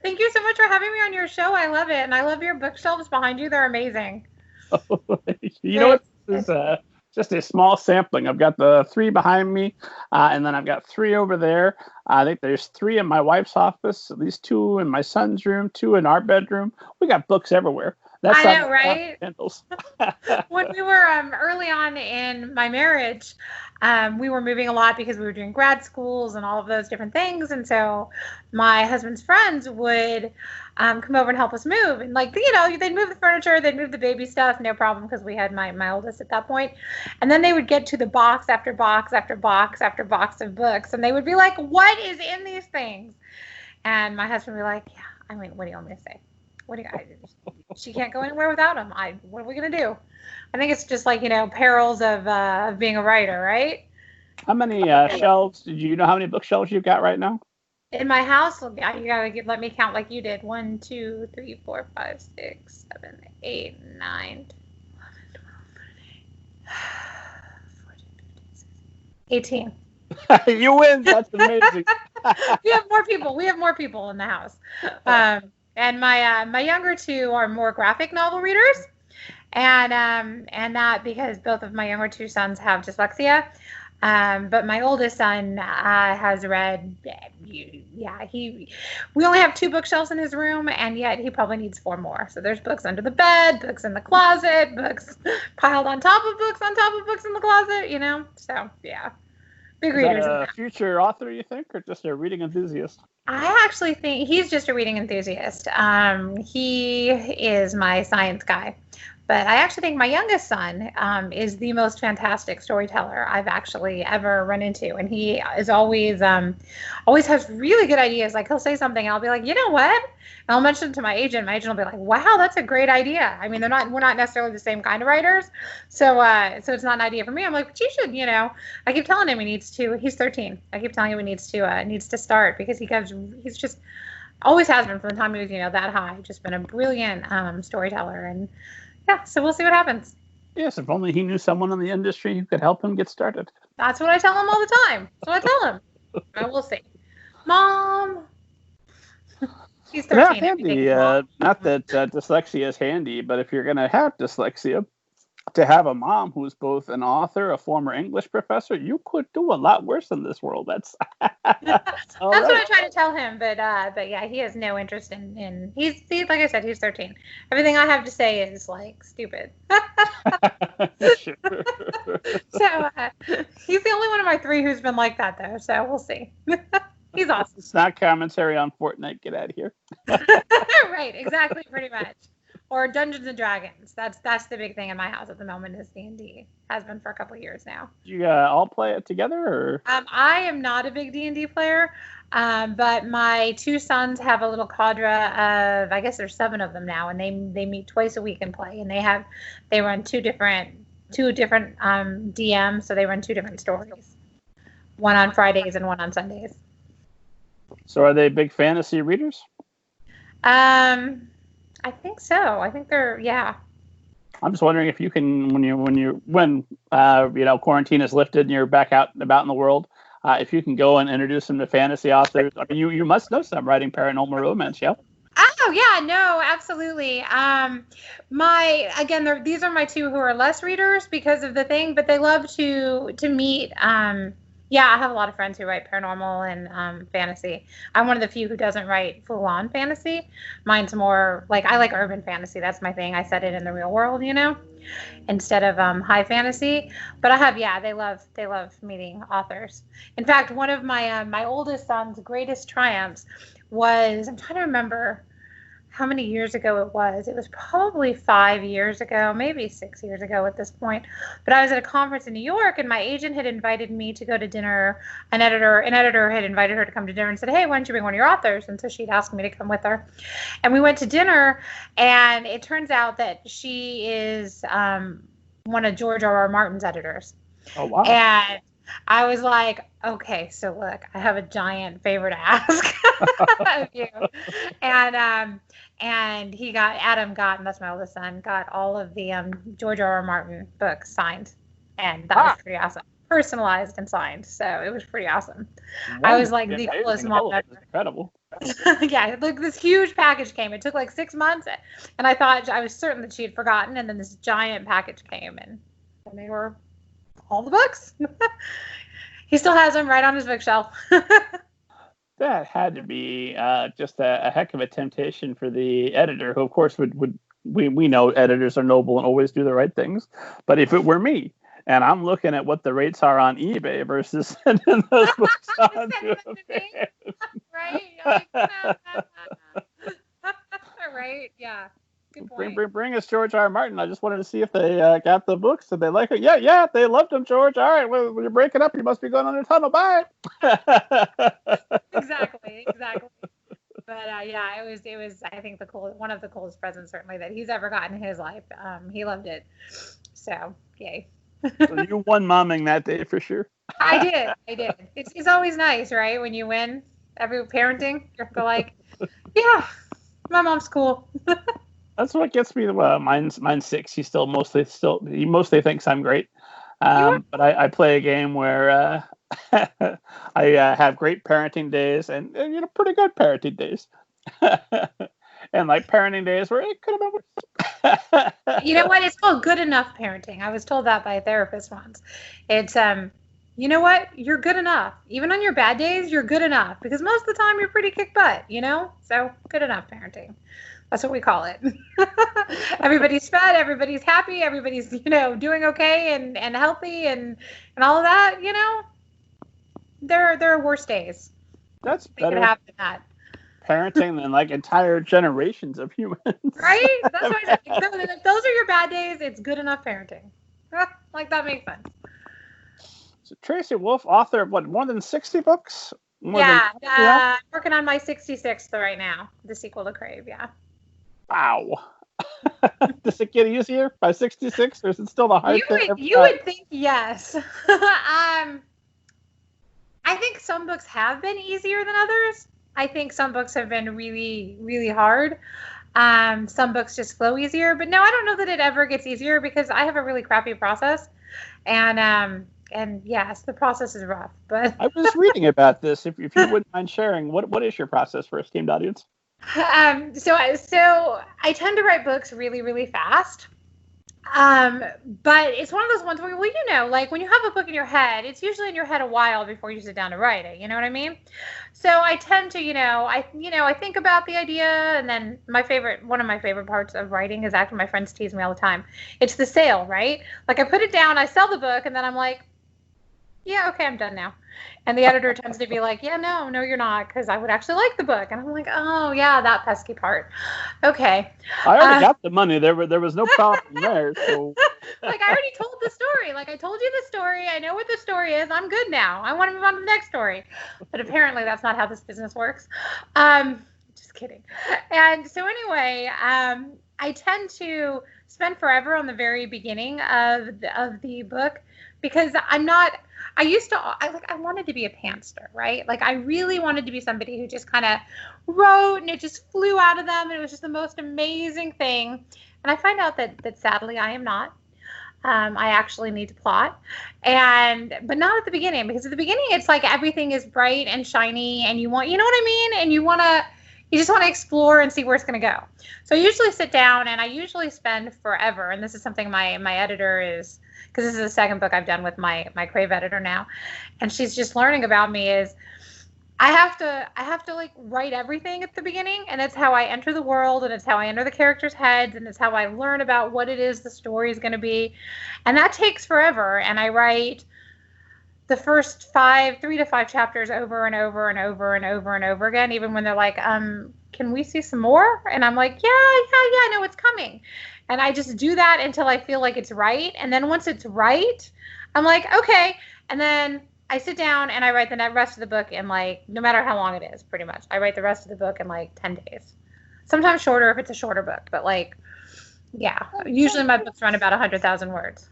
Thank you so much for having me on your show. I love it. And I love your bookshelves behind you. They're amazing. You know what? This is just a small sampling. I've got the 3 behind me, and then I've got 3 over there. I think there's 3 in my wife's office, at least 2 in my son's room, 2 in our bedroom. We got books everywhere. That's I on know, the right? candles. When we were early on in my marriage, we were moving a lot because we were doing grad schools and all of those different things. And so my husband's friends would come over and help us move. And like, they'd move the furniture, they'd move the baby stuff, no problem, because we had my oldest at that point. And then they would get to the box after box after box after box of books. And they would be like, what is in these things? And my husband would be like, yeah, I mean, what do you want me to say? She can't go anywhere without him. What are we going to do? I think it's just like, perils of being a writer, right? How many shelves? Do you know how many bookshelves you've got right now? In my house, you gotta let me count like you did. 1, 2, 3, 4, 5, 6, 7, 8, 9, 11, 18. You win. That's amazing. We have more people in the house. And my younger 2 are more graphic novel readers, and that because both of my younger 2 sons have dyslexia. But my oldest son has read, we only have 2 bookshelves in his room, and yet he probably needs 4 more. So there's books under the bed, books in the closet, books piled on top of books in the closet, So, yeah. Big readers. Is that a future author, you think, or just a reading enthusiast? I actually think he's just a reading enthusiast. He is my science guy. But I actually think my youngest son is the most fantastic storyteller I've actually ever run into. And he is always has really good ideas. Like, he'll say something and I'll be like, you know what? And I'll mention it to my agent. My agent will be like, wow, that's a great idea. I mean, we're not necessarily the same kind of writers. So it's not an idea for me. I'm like, but you should, I keep telling him he needs to. He's 13. I keep telling him he needs to start because he's just always has been from the time he was, that high. Just been a brilliant storyteller. And yeah, so we'll see what happens. Yes, if only he knew someone in the industry who could help him get started. That's what I tell him all the time. That's what I tell him. But we'll see. Mom. He's 13. Not handy. Not that dyslexia is handy, but if you're going to have dyslexia, to have a mom who's both an author, a former English professor, you could do a lot worse in this world. That's what I try to tell him, but yeah, he has no interest in he's like I said, he's 13. Everything I have to say is like stupid. Sure. So he's the only one of my 3 who's been like that though. So we'll see. He's awesome. It's not commentary on Fortnite. Get out of here. Right, exactly, pretty much. Or Dungeons and Dragons. That's the big thing in my house at the moment is D&D. Has been for a couple of years now. Do you all play it together? Or? I am not a big D&D player, but my 2 sons have a little cadre of, I guess there's 7 of them now, and they meet twice a week and play. And they run two different DMs, so they run 2 different stories. One on Fridays and one on Sundays. So are they big fantasy readers? I think so. I think they're, yeah. I'm just wondering if you can, when quarantine is lifted and you're back out and about in the world, if you can go and introduce them to fantasy authors. I mean, you must know some writing paranormal romance, yeah? Oh yeah, no, absolutely. These are my 2 who are less readers because of the thing, but they love to meet. Yeah, I have a lot of friends who write paranormal and fantasy. I'm one of the few who doesn't write full-on fantasy. Mine's more like I like urban fantasy. That's my thing. I set it in the real world, instead of high fantasy. But they love meeting authors. In fact, one of my oldest son's greatest triumphs was, I'm trying to remember how many years ago it was. It was probably 5 years ago, maybe 6 years ago at this point. But I was at a conference in New York, and my agent had invited me to go to dinner. An editor had invited her to come to dinner and said, hey, why don't you bring one of your authors? And so she'd asked me to come with her. And we went to dinner, and it turns out that she is one of George R.R. Martin's editors. Oh, wow. And I was like, okay, so look, I have a giant favor to ask of you. And Adam got, and that's my oldest son, got all of the George R.R. Martin books signed. And that was pretty awesome. Personalized and signed. So it was pretty awesome. I was like the coolest mom ever. Incredible. Yeah, like this huge package came. It took like 6 months, and I was certain that she had forgotten. And then this giant package came, and they were all the books. He still has them right on his bookshelf. That had to be just a heck of a temptation for the editor, who, of course, we know editors are noble and always do the right things. But if it were me, and I'm looking at what the rates are on eBay versus sending those books on to a fan. Right? Right? Yeah. Good point. Bring us George R. R. Martin. I just wanted to see if they got the books and they like it. Yeah, they loved them, George. All right, well, when you're breaking up, you must be going on a tunnel. Bye. Exactly. But yeah, it was. I think one of the coolest presents certainly that he's ever gotten in his life. He loved it. So yay. So you won momming that day for sure. I did. It's always nice, right? When you win every parenting, you're like, yeah, my mom's cool. That's what gets me. Mine's 6. He mostly thinks I'm great. But I play a game where I have great parenting days and pretty good parenting days. And like parenting days where it could have been worse. You know what? It's called good enough parenting. I was told that by a therapist once. It's you know what? You're good enough. Even on your bad days, you're good enough because most of the time you're pretty kick butt, So good enough parenting. That's what we call it. Everybody's fed, everybody's happy, everybody's, doing okay and healthy and all of that, There are worse days. That's better happen than that. Parenting than like entire generations of humans. Right? That's what I said. If those are your bad days, it's good enough parenting. Like that makes sense. So Tracy Wolff, author of more than 60 books? I'm working on my 66th right now, the sequel to Crave, yeah. Wow. Does it get easier by 66, or is it still the hard thing? You would think yes. I think some books have been easier than others. I think some books have been really, really hard. Some books just flow easier. But no, I don't know that it ever gets easier because I have a really crappy process. And yes, the process is rough. But I was reading about this. If you wouldn't mind sharing, what is your process for esteemed audience? So I tend to write books really, really fast. But it's one of those ones where, like when you have a book in your head, it's usually in your head a while before you sit down to write it. You know what I mean? So I tend to, I think about the idea, and then one of my favorite parts of writing is after my friends tease me all the time. It's the sale, right? Like I put it down, I sell the book, and then I'm like, yeah, okay, I'm done now. And the editor tends to be like, yeah, no, you're not, because I would actually like the book. And I'm like, oh, yeah, that pesky part. Okay. I already got the money. There was no problem there. So. Like, I already told the story. Like, I told you the story. I know what the story is. I'm good now. I want to move on to the next story. But apparently that's not how this business works. Just kidding. And so anyway, I tend to spend forever on the very beginning of the book because I wanted to be a pantster, right? Like I really wanted to be somebody who just kind of wrote and it just flew out of them. And it was just the most amazing thing. And I find out that sadly I am not. I actually need to plot, but not at the beginning, because at the beginning it's like everything is bright and shiny and you want, you know what I mean? And you just want to explore and see where it's going to go. So I usually sit down and I usually spend forever. And this is something my editor is, because this is the second book I've done with my Crave editor now. And she's just learning about me is I have to like write everything at the beginning. And it's how I enter the world, and it's how I enter the characters' heads, and it's how I learn about what it is the story is going to be. And that takes forever. And I write the first 3 to 5 chapters over and over and over and over and over again, even when they're like, can we see some more? And I'm like, yeah, no, it's coming. And I just do that until I feel like it's right. And then once it's right, I'm like, okay. And then I sit down and I write the rest of the book in like, no matter how long it is, pretty much. I write the rest of the book in like 10 days. Sometimes shorter if it's a shorter book, but like, yeah. Usually my books run about 100,000 words.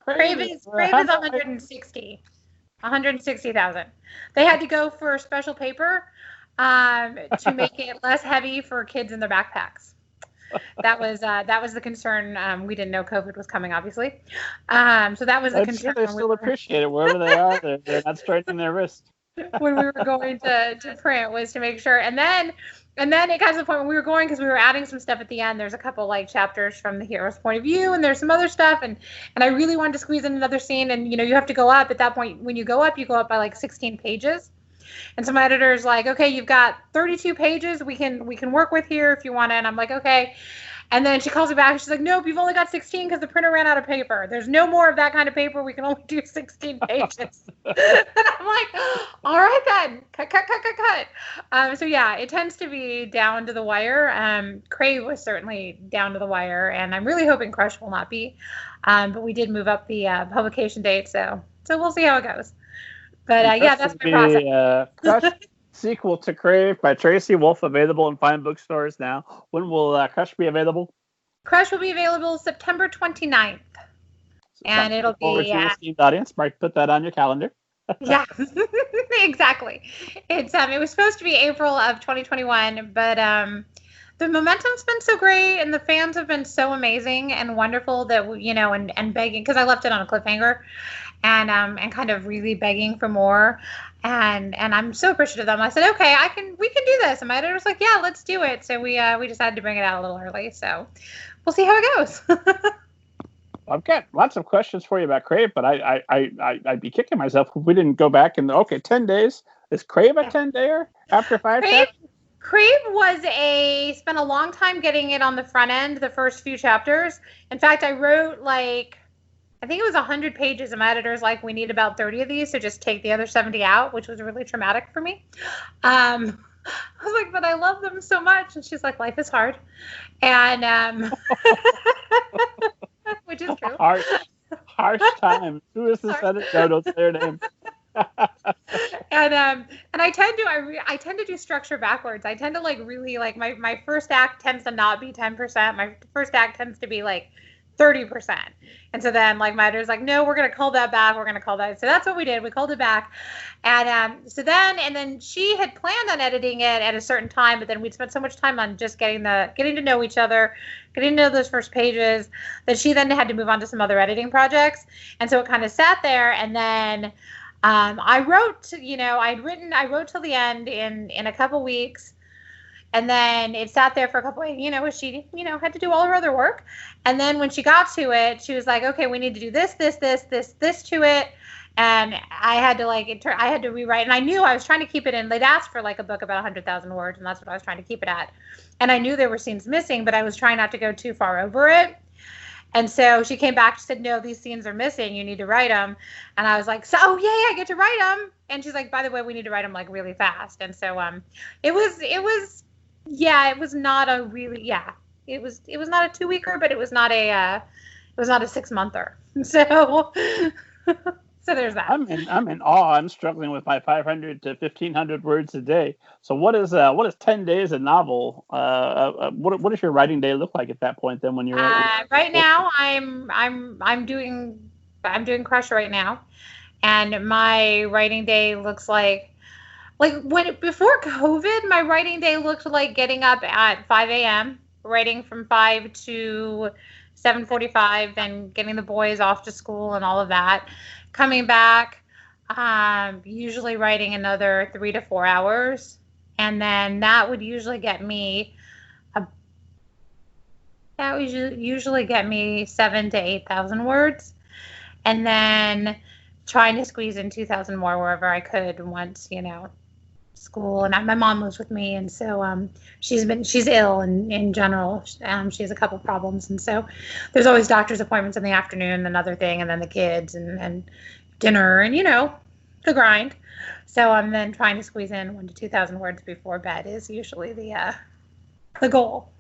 Crave is 160,000. They had to go for special paper to make it less heavy for kids in their backpacks. That was the concern. We didn't know COVID was coming, obviously. So that was the concern. Sure they still appreciate it wherever they are. They're not straightening their wrist. when we were going to print was to make sure. And then it got to the point when we were going, because we were adding some stuff at the end. There's a couple like chapters from the hero's point of view, and there's some other stuff, and I really wanted to squeeze in another scene. And you have to go up at that point. When you go up by like 16 pages. And so my editor's like, okay, you've got 32 pages we can work with here if you want to. And I'm like, okay. And then she calls me back and she's like, nope, you've only got 16 because the printer ran out of paper. There's no more of that kind of paper. We can only do 16 pages. And I'm like, all right then, cut. So yeah, it tends to be down to the wire. Crave was certainly down to the wire, and I'm really hoping Crush will not be. But we did move up the publication date, so we'll see how it goes. But yeah, that's my process. Crush sequel to Crave by Tracy Wolff, available in fine bookstores now. When will Crush be available? Crush will be available September 29th. And it'll be the esteemed audience. Mark, put that on your calendar. Yeah, exactly. It was supposed to be April of 2021, but the momentum's been so great, and the fans have been so amazing and wonderful that and begging, because I left it on a cliffhanger, and kind of really begging for more, and I'm so appreciative of them. I said, okay, we can do this, and my editor was like, yeah, let's do it. So we decided to bring it out a little early. So we'll see how it goes. I've got lots of questions for you about Crave, but I'd be kicking myself if we didn't go back and 10 days. Is Crave a 10-dayer after 5 chapters? Crave spent a long time getting it on the front end, the first few chapters. In fact, I wrote I think it was 100 pages, and my editor's like, we need about 30 of these, so just take the other 70 out, which was really traumatic for me. I was like, but I love them so much. And she's like, life is hard. And which is true. Harsh times. Who is this editor? No, don't say her name. And I tend to do structure backwards. I tend to really my first act tends to not be 10%. My first act tends to be 30%. And so then my editor's like, no, we're going to call that back. We're going to call that. So that's what we did. We called it back. And then she had planned on editing it at a certain time, but then we'd spent so much time on just getting to know each other, getting to know those first pages, that she then had to move on to some other editing projects. And so it kind of sat there. And then I wrote till the end in a couple weeks. And then it sat there for a couple of, she, had to do all her other work. And then when she got to it, she was like, okay, we need to do this to it. And I had to rewrite. And I knew I was trying to keep it in. They'd asked for a book about 100,000 words, and that's what I was trying to keep it at. And I knew there were scenes missing, but I was trying not to go too far over it. And so she came back, she said, no, these scenes are missing. You need to write them. And I was like, so, yeah, I get to write them. And she's like, by the way, we need to write them really fast. And so it was not a really, it was not a 2-weeker, but it was not a 6-monther. So there's that. I'm in awe. I'm struggling with my 500 to 1,500 words a day. So what is 10 days a novel? What does your writing day look like at that point? Then when you're right now, I'm doing Crush right now, and my writing day looks like before COVID, my writing day looked like getting up at 5 a.m., writing from 5 to 7:45, then getting the boys off to school and all of that. Coming back, usually writing another 3 to 4 hours, and then that would usually get me 7,000 to 8,000 words, and then trying to squeeze in 2,000 more wherever I could once school. And my mom lives with me, and so she's ill in general. She has a couple problems, and so there's always doctor's appointments in the afternoon, another thing, and then the kids and dinner, and the grind. So I'm then trying to squeeze in 1,000 to 2,000 words before bed is usually the goal.